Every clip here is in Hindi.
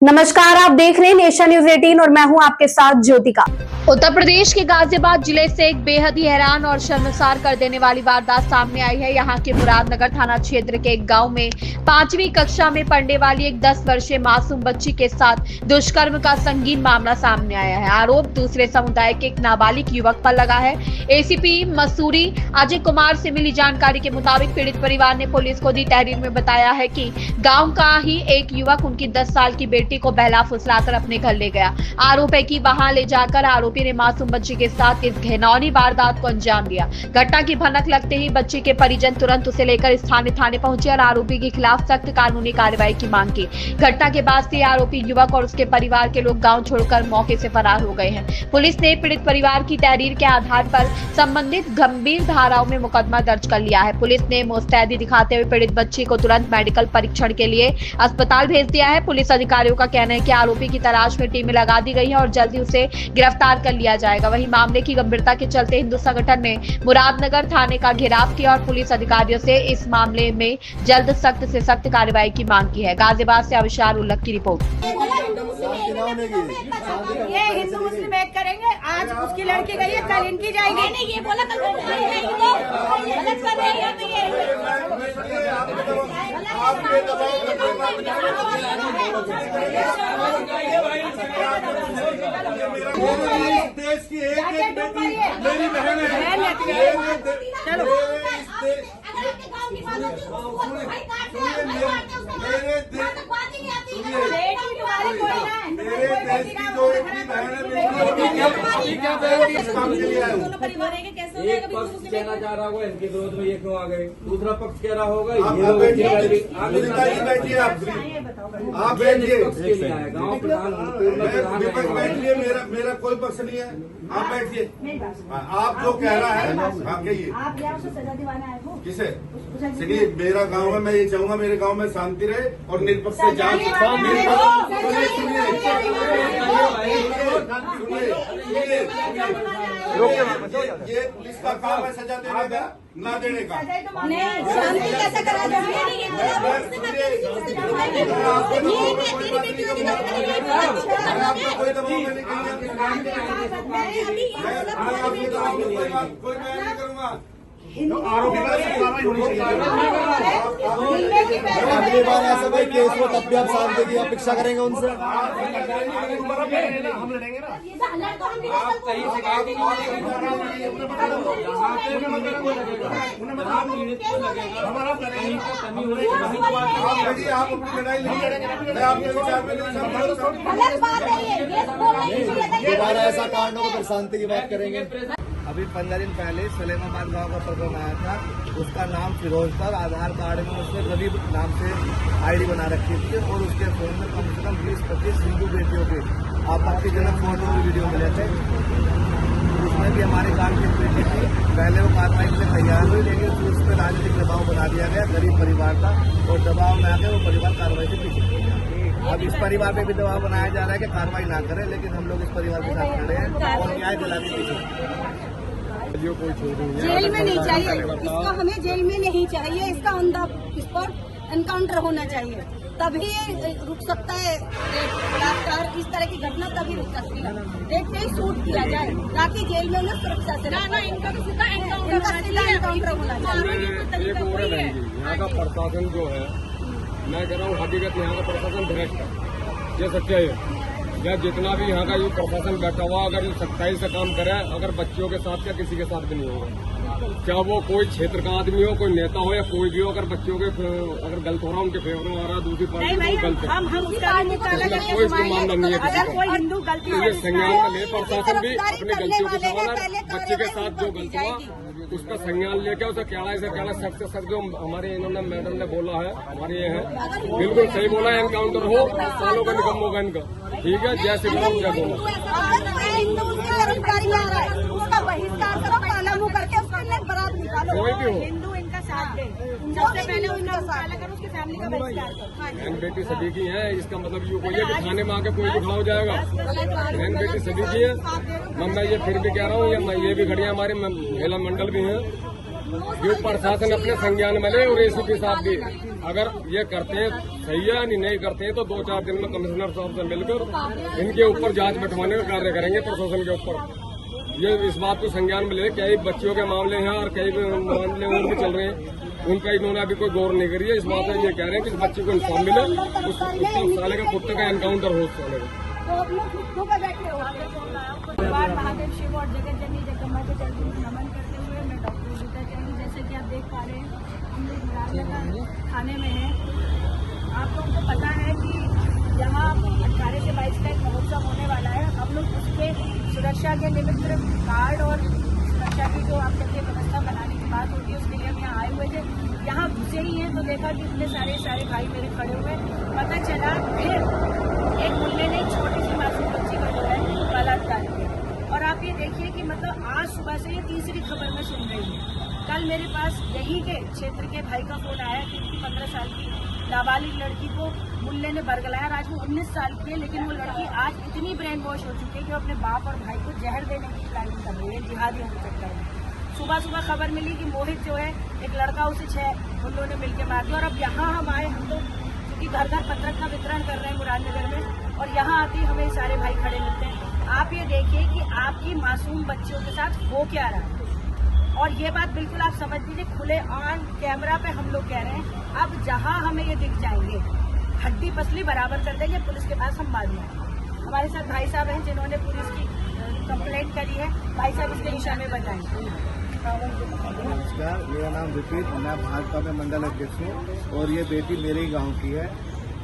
नमस्कार, आप देख रहे हैं नेशन न्यूज 18 और मैं हूं आपके साथ ज्योतिका। उत्तर प्रदेश के गाजियाबाद जिले से एक बेहद ही हैरान और शर्मसार कर देने वाली वारदात सामने आई है। यहाँ के मुरादनगर थाना क्षेत्र के एक गांव में 5वीं कक्षा में पढ़ने वाली एक 10 वर्षीय मासूम बच्ची के साथ दुष्कर्म का संगीन मामला सामने आया है। आरोप दूसरे समुदाय के एक नाबालिग युवक पर लगा है। एसीपी मसूरी अजय कुमार से मिली जानकारी के मुताबिक पीड़ित परिवार ने पुलिस को दी तहरीर में बताया है कि गाँव का ही एक युवक उनकी 10 साल की बेटी को बहला फुसलाकर अपने घर ले गया। आरोप है कि वहां ले जाकर आरोपी ने मासूम बच्ची के साथ इस घिनौनी वारदात को अंजाम दिया। घटना की भनक लगते ही बच्ची के परिजन तुरंत उसे लेकर स्थानीय थाने पहुंचे और आरोपी के खिलाफ सख्त कानूनी कार्रवाई की मांग की। घटना के बाद से आरोपी युवक और उसके परिवार के लोग गांव छोड़कर मौके से फरार हो गए हैं। पुलिस ने पीड़ित परिवार की तहरीर के आधार पर संबंधित गंभीर धाराओं में मुकदमा दर्ज कर लिया है। पुलिस ने मुस्तैदी दिखाते हुए पीड़ित बच्ची को तुरंत मेडिकल परीक्षण के लिए अस्पताल भेज दिया है। पुलिस अधिकारियों का कहना है कि आरोपी की तलाश में टीमें लगा दी गई हैं और जल्दी उसे गिरफ्तार कर लिया जाएगा। वहीं मामले की गंभीरता के चलते हिंदू संगठन ने मुरादनगर थाने का घेराव किया और पुलिस अधिकारियों से इस मामले में जल्द सख्त से सख्त कार्रवाई की मांग की है। गाजियाबाद से अविशार उल्लख की रिपोर्ट। ये हिंदू मुस्लिम एक करेंगे। आज उसकी लड़की गई है, कल इनकी जाएगी। नहीं ये बोला कल गलत कर रही है। तो ये देश की एक बेटी मेरी बहन है। चलो मेरे देश की जो एक बहन है, एक पक्ष कहना चाह रहा होगा इनके विरोध में ये क्यों आ गए, दूसरा पक्ष कह रहा होगा आप बैठिए, आप बैठिए, गाँव प्रधान बैठिए, मेरा कोई पक्ष नहीं है। आप बैठिए, आप जो कह रहा है आप कहिए। सजा दिवाना है वो किसे? सुनिए, मेरा गांव है, मैं ये चाहूंगा मेरे गांव में शांति रहे और निष्पक्ष जांच। ये पुलिस का काम है सजा देने का, ना देने का। शांति कैसे करा आपको कोई दबाव में नहीं कोई मैं नहीं करूंगा। आरोपी पर कार्रवाई होनी चाहिए। अगली बार ऐसा कोई केस हो तब भी आप शांति की अपेक्षा करेंगे उनसे। हम लड़ेंगे ना। आप अपनी लड़ाई नहीं लड़ेंगे, मैं आपके विचार में दोबारा ऐसा कांड हो फिर शांति की बात करेंगे। अभी 15 दिन पहले सलेमाबाद गांव का प्रकरण आया था। उसका नाम फिरोज था। आधार कार्ड में उसने रवि नाम से आईडी बना रखी थी और उसके फोन में कम से कम 20-25 हिंदू बेटियों के आपत्तिजनक फोटो और वीडियो मिले थे। उसमें भी हमारे गांव की बेटी थी। पहले वो कार्रवाई के लिए तैयार हुई, लेकिन फिर उस पर राजनीतिक दबाव बना दिया गया। गरीब परिवार था और दबाव में आकर वो परिवार कार्रवाई से पीछे हो गया। अब इस परिवार में भी दबाव बनाया जा रहा है कि कार्रवाई ना करें, लेकिन हम लोग इस परिवार के साथ खड़े हैं और न्याय दिलाने के पीछे। जेल में नहीं चाहिए इसको, हमें जेल में नहीं चाहिए। इसका ऑन द स्पॉट एनकाउंटर होना चाहिए, तभी रुक सकता है बलात्कार। इस तरह की घटना तभी रुक सकती है। डेट पे ही शूट किया जाए ताकि जेल में उन्हें सुरक्षा से ना इनका तो सीधा एनकाउंटर होना चाहिए। यहाँ का प्रशासन जो है, मैं कह रहा हूँ हकीकत यहाँ का प्रशासन भ्रष्ट है, ये सच्चाई है। या जितना भी यहाँ का ये प्रशासन बैठा हुआ अगर सच्चाई से काम करे, अगर बच्चियों के साथ या किसी के साथ भी नहीं होगा, चाहे वो कोई क्षेत्र का आदमी हो, कोई नेता हो या कोई भी हो, अगर बच्चियों के अगर गलत हो रहा है, उनके फेवर में आ रहा है, दूसरी पार्टी को गलत है, कोई इसको मामला नहीं है। ये संज्ञान में ले प्रशासन भी अपनी गलतियों के सवाल बच्चे के साथ जो गलत हुआ उसका संज्ञान लेके उसे कैड़ा से कैड़ा सख्त से सख्त जो हमारे इन्होंने मैडम ने बोला है, हमारे ये है बिल्कुल सही बोला है। एनकाउंटर हो, सालों का निकम होगा इनका, ठीक है। जय श्री राम, जय बोला। कोई भी हो, हिंदू इनका साथ दे, सबसे पहले उनका साथ करो, उसकी फैमिली का बहिष्कार करो। बहन बेटी सभी की है, इसका मतलब ये कोई है कि थाने में आके कोई भी खड़ा हो जाएगा। बहन बेटी सभी की है। मैं ये फिर भी कह रहा हूँ, ये भी खड़ी है, हमारी महिला मंडल भी है। ये प्रशासन अपने संज्ञान में ले और एसीपी साहब भी अगर ये करते हैं सही है, नहीं करते हैं तो 2-4 दिन में कमिश्नर साहब से मिलकर इनके ऊपर जांच बैठवाने का कार्य करेंगे प्रशासन के ऊपर। ये इस बात को संज्ञान में ले, कई बच्चियों के मामले हैं और कई मामले और भी चल रहे हैं, उनका इन्होंने अभी कोई गौर नहीं करी है। इस बात में ये कह रहे हैं कि इस बच्चे को इंसाफ मिले, उसका साले का कुत्ते का एनकाउंटर हो साले का। तो आप लोग कुत्तों का बैठे हो। परिवार महादेव शिव और जगत जननी जगदम्बा के चलते नमन करते हुए मैं डॉक्टर गीता चंदी, जैसे कि आप देख पा रहे हैं हम लोग मुरादनगर थाने में हैं। आप लोगों को पता है कि यहाँ 18 से 22 का एक महोत्सव होने वाला है। हम लोग उसके सुरक्षा के निमित्त कार्ड और सुरक्षा की जो आप सबकी व्यवस्था बनाने की बात होती है उसके लिए हम यहाँ आए हुए थे। यहाँ घुसे ही हैं तो देखा कि इतने सारे भाई मेरे खड़े हुए, पता चला फिर एक मुन्ने ने छोटी सी मासूम बच्ची का जो है बलात्कार किया। और आप ये देखिए कि मतलब आज सुबह से ये तीसरी खबर मैं सुन रही हूँ। कल मेरे पास यहीं के क्षेत्र के भाई का फोन आया कि उनकी 15 साल की नाबालिग लड़की को मुल्ले ने बरगलाया। आज वो 19 साल की है, लेकिन वो लड़की आज इतनी ब्रेन वॉश हो चुकी है कि वो अपने बाप और भाई को जहर देने की प्लानिंग कर रही है जिहादियों के चक्कर में। सुबह खबर मिली कि मोहित जो है एक लड़का, उसे 6 उन लोगों ने मिलकर मार दिया। और अब यहाँ हम आए, हम लोग क्योंकि घर घर पत्रक का वितरण कर रहे हैं मुरादनगर में, और यहाँ आते ही हमें सारे भाई खड़े मिलते हैं। आप ये देखिए कि आपकी मासूम बच्चियों के साथ हो क्या रहा है, और ये बात बिल्कुल आप समझ लीजिए खुले ऑन कैमरा पे हम लोग कह रहे हैं। अब जहाँ हमें ये दिख जाएंगे हड्डी पसली बराबर कर देंगे पुलिस के पास हम बाद में। हमारे साथ भाई साहब हैं जिन्होंने पुलिस की कंप्लेंट करी है। भाई साहब इसके विषय में बताएंगे। नमस्कार, मेरा नाम विपिन, मैं भाजपा में मंडल अध्यक्ष हूँ और ये बेटी मेरे ही गांव की है।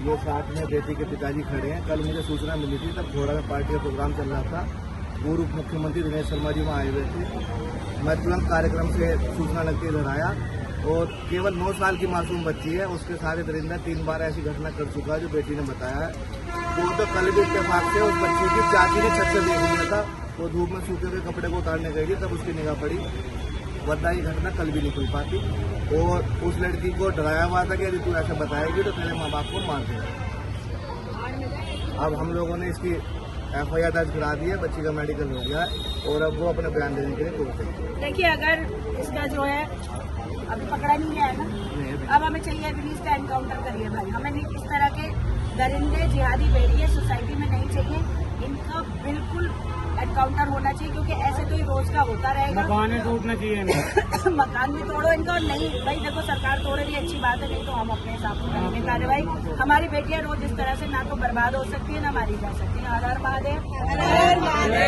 ये साथ में बेटी के पिताजी खड़े हैं। कल मुझे सूचना मिली थी, तब घोड़ा में पार्टी का प्रोग्राम चल रहा था। पूर्व मुख्यमंत्री दिनेश शर्मा जी वहाँ आए हुए थे। मैं तुरंत कार्यक्रम से सूचना लगती इधर आया और केवल 9 साल की मासूम बच्ची है, उसके साथ दरिंदा 3 बार ऐसी घटना कर चुका है जो बेटी ने बताया है। तो कल भी इत्तेफाक से उस बच्ची की चाची ने छत से देख लिया था, वो धूप में सूखे हुए कपड़े को उतारने गई थी, तब उसकी निगाह पड़ी, वरना ये घटना कल भी नहीं खुल पाती। और उस लड़की को डराया हुआ था कि यदि तू ऐसा बताएगी तो तेरे माँ बाप को मार देगा। अब हम लोगों ने इसकी FIR दर्ज करा दी है, बच्ची का मेडिकल हो गया है और अब वो अपने बयान देने के लिए कोर्ट है। देखिए, अगर इसका जो है अभी पकड़ा नहीं गया है ना, अब हमें चाहिए अभी इसका एनकाउंटर करिए भाई। हमें नहीं इस तरह के दरिंदे जिहादी भेड़िए सोसाइटी में नहीं चाहिए, इनका बिल्कुल एनकाउंटर होना चाहिए, क्योंकि ऐसे तो ये रोज का होता रहेगा। मकान टूटना चाहिए मकान भी तोड़ो इनका, और नहीं भाई देखो सरकार तोड़े भी अच्छी बात है, नहीं तो हम अपने हिसाब से करेंगे कार्रवाई। हमारी बेटियां रोज इस तरह से ना तो बर्बाद हो सकती है ना मारी जा सकती है। हर हर महादेव।